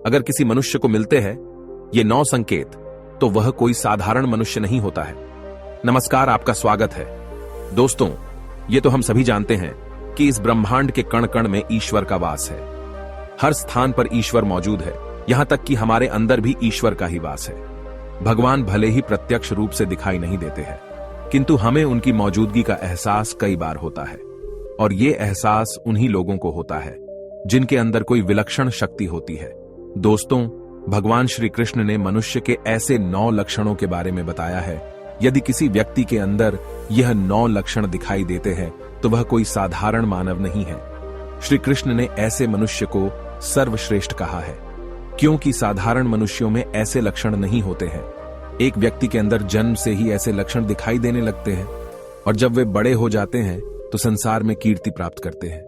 अगर किसी मनुष्य को मिलते हैं ये 9 संकेत, तो वह कोई साधारण मनुष्य नहीं होता है। नमस्कार, आपका स्वागत है। दोस्तों, ये तो हम सभी जानते हैं कि इस ब्रह्मांड के कण कण में ईश्वर का वास है। हर स्थान पर ईश्वर मौजूद है, यहां तक कि हमारे अंदर भी ईश्वर का ही वास है। भगवान भले ही प्रत्यक्ष रूप से दिखाई नहीं देते हैं, किंतु हमें उनकी मौजूदगी का एहसास कई बार होता है। और ये एहसास उन्हीं लोगों को होता है जिनके अंदर कोई विलक्षण शक्ति होती है। दोस्तों, भगवान श्री कृष्ण ने मनुष्य के ऐसे 9 लक्षणों के बारे में बताया है। यदि किसी व्यक्ति के अंदर यह 9 लक्षण दिखाई देते हैं तो वह कोई साधारण मानव नहीं है। श्री कृष्ण ने ऐसे मनुष्य को सर्वश्रेष्ठ कहा है, क्योंकि साधारण मनुष्यों में ऐसे लक्षण नहीं होते हैं। एक व्यक्ति के अंदर जन्म से ही ऐसे लक्षण दिखाई देने लगते हैं और जब वे बड़े हो जाते हैं तो संसार में कीर्ति प्राप्त करते हैं।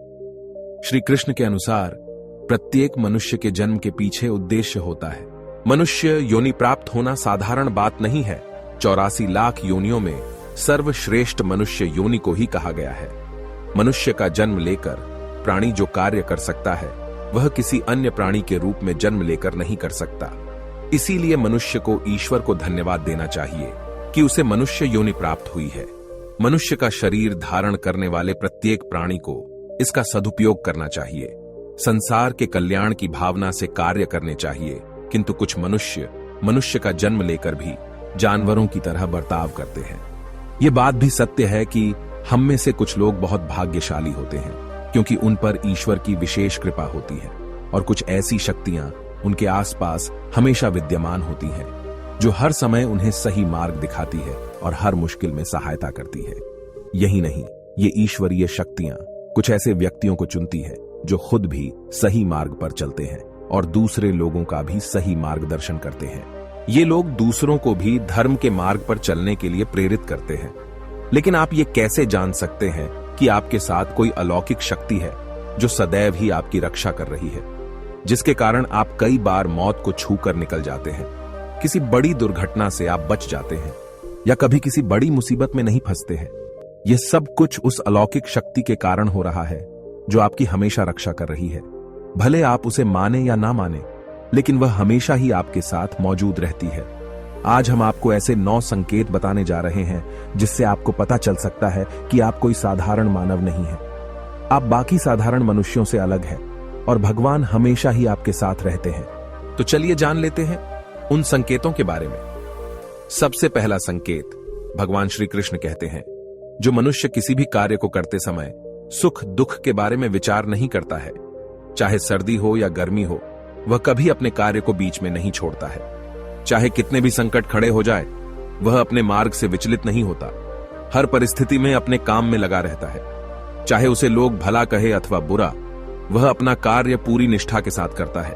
श्री कृष्ण के अनुसार प्रत्येक मनुष्य के जन्म के पीछे उद्देश्य होता है। मनुष्य योनि प्राप्त होना साधारण बात नहीं है। 84 लाख योनियों में सर्वश्रेष्ठ मनुष्य योनि को ही कहा गया है। मनुष्य का जन्म लेकर प्राणी जो कार्य कर सकता है वह किसी अन्य प्राणी के रूप में जन्म लेकर नहीं कर सकता। इसीलिए मनुष्य को ईश्वर को धन्यवाद देना चाहिए कि उसे मनुष्य योनि प्राप्त हुई है। मनुष्य का शरीर धारण करने वाले प्रत्येक प्राणी को इसका सदुपयोग करना चाहिए। संसार के कल्याण की भावना से कार्य करने चाहिए, किंतु कुछ मनुष्य का जन्म लेकर भी जानवरों की तरह बर्ताव करते हैं। ये बात भी सत्य है कि हम में से कुछ लोग बहुत भाग्यशाली होते हैं, क्योंकि उन पर ईश्वर की विशेष कृपा होती है और कुछ ऐसी शक्तियां उनके आसपास हमेशा विद्यमान होती हैं, जो हर समय उन्हें सही मार्ग दिखाती है और हर मुश्किल में सहायता करती है। यही नहीं, ये ईश्वरीय शक्तियां कुछ ऐसे व्यक्तियों को चुनती है जो खुद भी सही मार्ग पर चलते हैं और दूसरे लोगों का भी सही मार्गदर्शन करते हैं। ये लोग दूसरों को भी धर्म के मार्ग पर चलने के लिए प्रेरित करते हैं। लेकिन आप ये कैसे जान सकते हैं कि आपके साथ कोई अलौकिक शक्ति है जो सदैव ही आपकी रक्षा कर रही है, जिसके कारण आप कई बार मौत को छू कर निकल जाते हैं? किसी बड़ी दुर्घटना से आप बच जाते हैं या कभी किसी बड़ी मुसीबत में नहीं फंसते हैं। यह सब कुछ उस अलौकिक शक्ति के कारण हो रहा है जो आपकी हमेशा रक्षा कर रही है। भले आप उसे माने या ना माने, लेकिन वह हमेशा ही आपके साथ मौजूद रहती है। आज हम आपको ऐसे 9 संकेत बताने जा रहे हैं जिससे आपको पता चल सकता है कि आप कोई साधारण मानव नहीं है। आप बाकी साधारण मनुष्यों से अलग हैं और भगवान हमेशा ही आपके साथ रहते हैं। तो चलिए जान लेते हैं उन संकेतों के बारे में। सबसे पहला संकेत, भगवान श्री कृष्ण कहते हैं, जो मनुष्य किसी भी कार्य को करते समय सुख दुख के बारे में विचार नहीं करता है, चाहे सर्दी हो या गर्मी हो, वह कभी अपने कार्य को बीच में नहीं छोड़ता है। चाहे कितने भी संकट खड़े हो जाए, वह अपने मार्ग से विचलित नहीं होता। हर परिस्थिति में अपने काम में लगा रहता है। चाहे उसे लोग भला कहे अथवा बुरा, वह अपना कार्य पूरी निष्ठा के साथ करता है।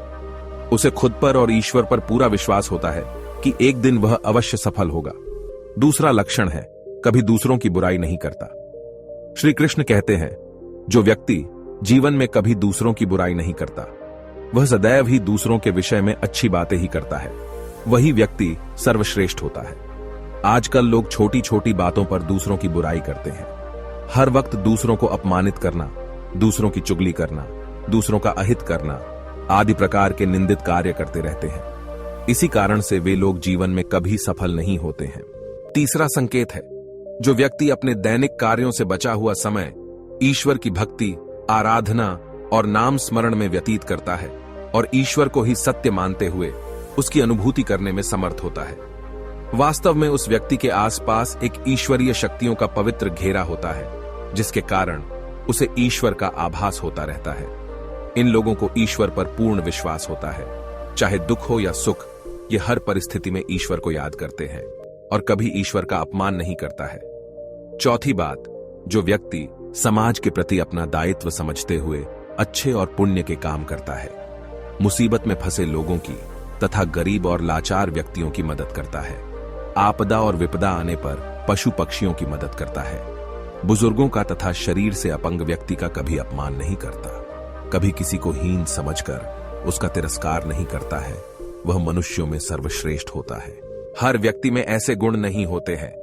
उसे खुद पर और ईश्वर पर पूरा विश्वास होता है कि एक दिन वह अवश्य सफल होगा। दूसरा लक्षण है, कभी दूसरों की बुराई नहीं करता। श्री कृष्ण कहते हैं, जो व्यक्ति जीवन में कभी दूसरों की बुराई नहीं करता, वह सदैव ही दूसरों के विषय में अच्छी बातें ही करता है, वही व्यक्ति सर्वश्रेष्ठ होता है। आजकल लोग छोटी छोटी बातों पर दूसरों की बुराई करते हैं। हर वक्त दूसरों को अपमानित करना, दूसरों की चुगली करना, दूसरों का अहित करना आदि प्रकार के निंदित कार्य करते रहते हैं। इसी कारण से वे लोग जीवन में कभी सफल नहीं होते हैं। तीसरा संकेत है, जो व्यक्ति अपने दैनिक कार्यों से बचा हुआ समय ईश्वर की भक्ति, आराधना और नाम स्मरण में व्यतीत करता है और ईश्वर को ही सत्य मानते हुए उसकी अनुभूति करने में समर्थ होता है। वास्तव में उस व्यक्ति के आसपास एक ईश्वरीय शक्तियों का पवित्र घेरा होता है, जिसके कारण उसे ईश्वर का आभास होता रहता है। इन लोगों को ईश्वर पर पूर्ण विश्वास होता है। चाहे दुख हो या सुख, ये हर परिस्थिति में ईश्वर को याद करते हैं और कभी ईश्वर का अपमान नहीं करता है। चौथी बात, जो व्यक्ति समाज के प्रति अपना दायित्व समझते हुए अच्छे और पुण्य के काम करता है, मुसीबत में फंसे लोगों की तथा गरीब और लाचार व्यक्तियों की मदद करता है, आपदा और विपदा आने पर पशु पक्षियों की मदद करता है, बुजुर्गों का तथा शरीर से अपंग व्यक्ति का कभी अपमान नहीं करता, कभी किसी को हीन समझकर उसका तिरस्कार नहीं करता है, वह मनुष्यों में सर्वश्रेष्ठ होता है। हर व्यक्ति में ऐसे गुण नहीं होते हैं।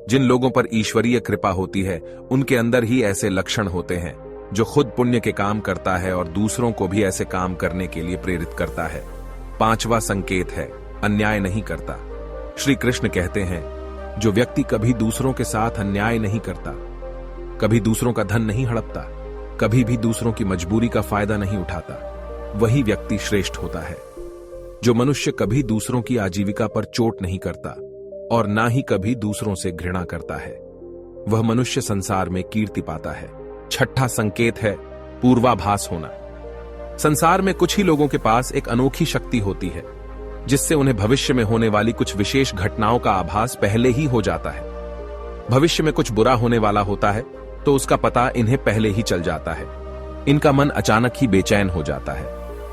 जिन लोगों पर ईश्वरीय कृपा होती है, उनके अंदर ही ऐसे लक्षण होते हैं, जो खुद पुण्य के काम करता है और दूसरों को भी ऐसे काम करने के लिए प्रेरित करता है। 5वां संकेत है अन्याय नहीं करता। श्री कृष्ण कहते हैं, जो व्यक्ति कभी दूसरों के साथ अन्याय नहीं करता, कभी दूसरों का धन नहीं हड़पता, कभी भी दूसरों की मजबूरी का फायदा नहीं उठाता, वही व्यक्ति श्रेष्ठ होता है। जो मनुष्य कभी दूसरों की आजीविका पर चोट नहीं करता और ना ही कभी दूसरों से घृणा करता है, वह मनुष्य संसार में कीर्ति पाता है। 6वां संकेत है पूर्वाभास होना। संसार में कुछ ही लोगों के पास एक अनोखी शक्ति होती है, जिससे उन्हें भविष्य में होने वाली कुछ विशेष घटनाओं का आभास पहले ही हो जाता है। भविष्य में कुछ बुरा होने वाला होता है तो उसका पता इन्हें पहले ही चल जाता है। इनका मन अचानक ही बेचैन हो जाता है।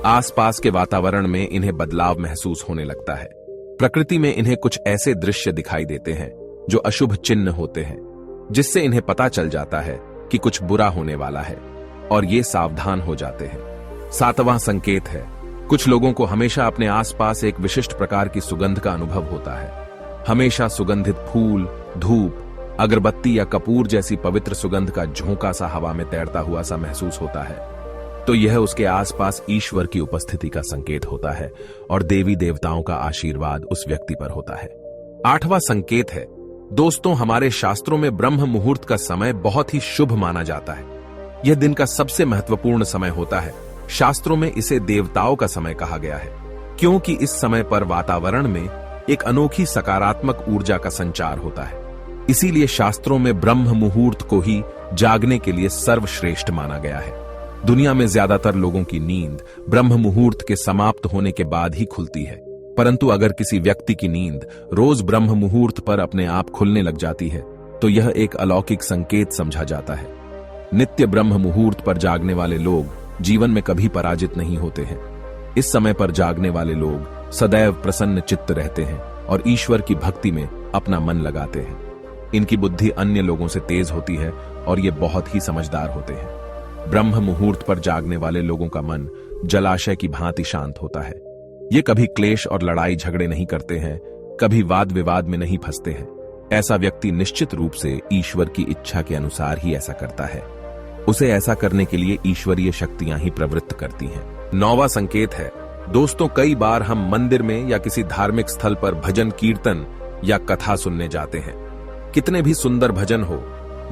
आसपास के वातावरण में इन्हें बदलाव महसूस होने लगता है। प्रकृति में इन्हें कुछ ऐसे दृश्य दिखाई देते हैं जो अशुभ चिन्ह होते हैं, जिससे इन्हें पता चल जाता है कि कुछ बुरा होने वाला है और ये सावधान हो जाते हैं। 7वां संकेत है कुछ लोगों को हमेशा अपने आसपास एक विशिष्ट प्रकार की सुगंध का अनुभव होता है। हमेशा सुगंधित फूल, धूप, अगरबत्ती या कपूर जैसी पवित्र सुगंध का झोंका सा हवा में तैरता हुआ सा महसूस होता है, तो यह उसके आसपास ईश्वर की उपस्थिति का संकेत होता है और देवी देवताओं का आशीर्वाद उस व्यक्ति पर होता है। 8वां संकेत है दोस्तों, हमारे शास्त्रों में ब्रह्म मुहूर्त का समय बहुत ही शुभ माना जाता है। यह दिन का सबसे महत्वपूर्ण समय होता है। शास्त्रों में इसे देवताओं का समय कहा गया है, क्योंकि इस समय पर वातावरण में एक अनोखी सकारात्मक ऊर्जा का संचार होता है। इसीलिए शास्त्रों में ब्रह्म मुहूर्त को ही जागने के लिए सर्वश्रेष्ठ माना गया है। दुनिया में ज्यादातर लोगों की नींद ब्रह्म मुहूर्त के समाप्त होने के बाद ही खुलती है, परंतु अगर किसी व्यक्ति की नींद रोज ब्रह्म मुहूर्त पर अपने आप खुलने लग जाती है, तो यह एक अलौकिक संकेत समझा जाता है। नित्य ब्रह्म मुहूर्त पर जागने वाले लोग जीवन में कभी पराजित नहीं होते हैं। इस समय पर जागने वाले लोग सदैव प्रसन्न चित्त रहते हैं और ईश्वर की भक्ति में अपना मन लगाते हैं। इनकी बुद्धि अन्य लोगों से तेज होती है और ये बहुत ही समझदार होते हैं। ब्रह्म मुहूर्त पर जागने वाले लोगों का मन जलाशय की भांति शांत होता है। ये कभी क्लेश और लड़ाई झगड़े नहीं करते हैं, कभी वाद विवाद में नहीं फंसते हैं। ऐसा व्यक्ति निश्चित रूप से ईश्वर की इच्छा के अनुसार ही ऐसा करता है। उसे ऐसा करने के लिए ईश्वरीय शक्तियां ही प्रवृत्त करती हैं। 9वां संकेत है दोस्तों, कई बार हम मंदिर में या किसी धार्मिक स्थल पर भजन कीर्तन या कथा सुनने जाते हैं। कितने भी सुंदर भजन हो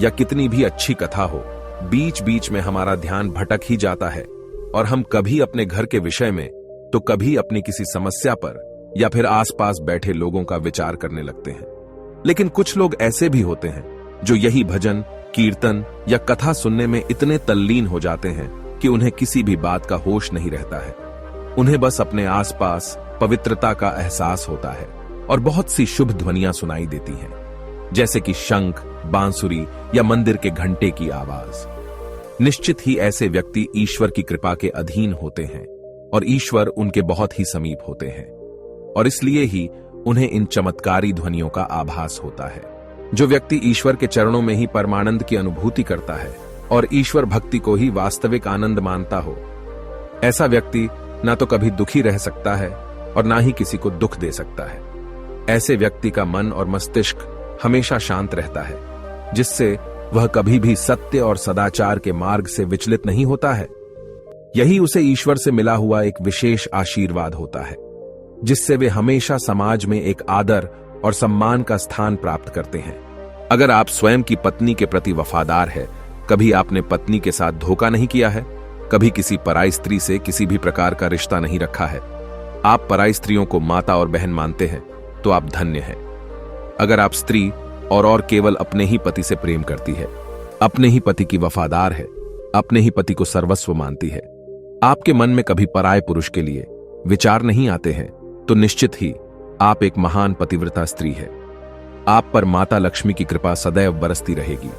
या कितनी भी अच्छी कथा हो, बीच बीच में हमारा ध्यान भटक ही जाता है और हम कभी अपने घर के विषय में तो कभी अपनी किसी समस्या पर या फिर आसपास बैठे लोगों का विचार करने लगते हैं। लेकिन कुछ लोग ऐसे भी होते हैं जो यही भजन कीर्तन या कथा सुनने में इतने तल्लीन हो जाते हैं कि उन्हें किसी भी बात का होश नहीं रहता है। उन्हें बस अपने आसपास पवित्रता का एहसास होता है और बहुत सी शुभ ध्वनियां सुनाई देती हैं, जैसे कि शंख, बांसुरी या मंदिर के घंटे की आवाज। निश्चित ही ऐसे व्यक्ति ईश्वर की कृपा के अधीन होते हैं और ईश्वर उनके बहुत ही समीप होते हैं और इसलिए ही उन्हें इन चमत्कारी ध्वनियों का आभास होता है। जो व्यक्ति ईश्वर के चरणों में ही परमानंद की अनुभूति करता है और ईश्वर भक्ति को ही वास्तविक आनंद मानता हो, ऐसा व्यक्ति ना तो कभी दुखी रह सकता है और ना ही किसी को दुख दे सकता है। ऐसे व्यक्ति का मन और मस्तिष्क हमेशा शांत रहता है, जिससे वह कभी भी सत्य और सदाचार के मार्ग से विचलित नहीं होता है। यही उसे ईश्वर से मिला हुआ एक विशेष आशीर्वाद होता है, जिससे वे हमेशा समाज में एक आदर और सम्मान का स्थान प्राप्त करते हैं। अगर आप स्वयं की पत्नी के प्रति वफादार है, कभी आपने पत्नी के साथ धोखा नहीं किया है, कभी किसी पराई स्त्री से किसी भी प्रकार का रिश्ता नहीं रखा है, आप पराई स्त्रियों को माता और बहन मानते हैं, तो आप धन्य हैं। अगर आप स्त्री और केवल अपने ही पति से प्रेम करती है, अपने ही पति की वफादार है, अपने ही पति को सर्वस्व मानती है, आपके मन में कभी पराये पुरुष के लिए विचार नहीं आते हैं, तो निश्चित ही आप एक महान पतिव्रता स्त्री है। आप पर माता लक्ष्मी की कृपा सदैव बरसती रहेगी।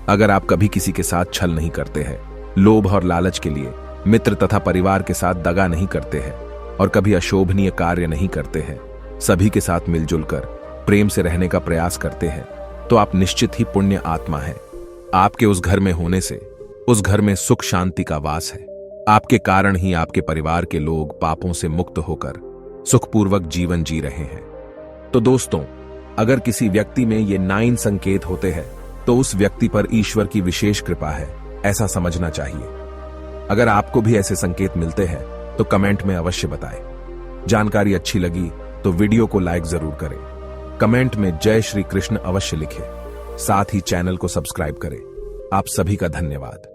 अगर आप कभी किसी के साथ छल नहीं करते हैं, लोभ और लालच के लिए मित्र तथा परिवार के साथ दगा नहीं करते हैं और कभी अशोभनीय कार्य नहीं करते हैं, सभी के साथ मिलजुल कर प्रेम से रहने का प्रयास करते हैं, तो आप निश्चित ही पुण्य आत्मा हैं। आपके उस घर में होने से उस घर में सुख शांति का वास है। आपके कारण ही आपके परिवार के लोग पापों से मुक्त होकर सुखपूर्वक जीवन जी रहे हैं। तो दोस्तों, अगर किसी व्यक्ति में ये 9 संकेत होते हैं, तो उस व्यक्ति पर ईश्वर की विशेष कृपा है, ऐसा समझना चाहिए। अगर आपको भी ऐसे संकेत मिलते हैं तो कमेंट में अवश्य बताएं। जानकारी अच्छी लगी तो वीडियो को लाइक जरूर करें, कमेंट में जय श्री कृष्ण अवश्य लिखें, साथ ही चैनल को सब्सक्राइब करें। आप सभी का धन्यवाद।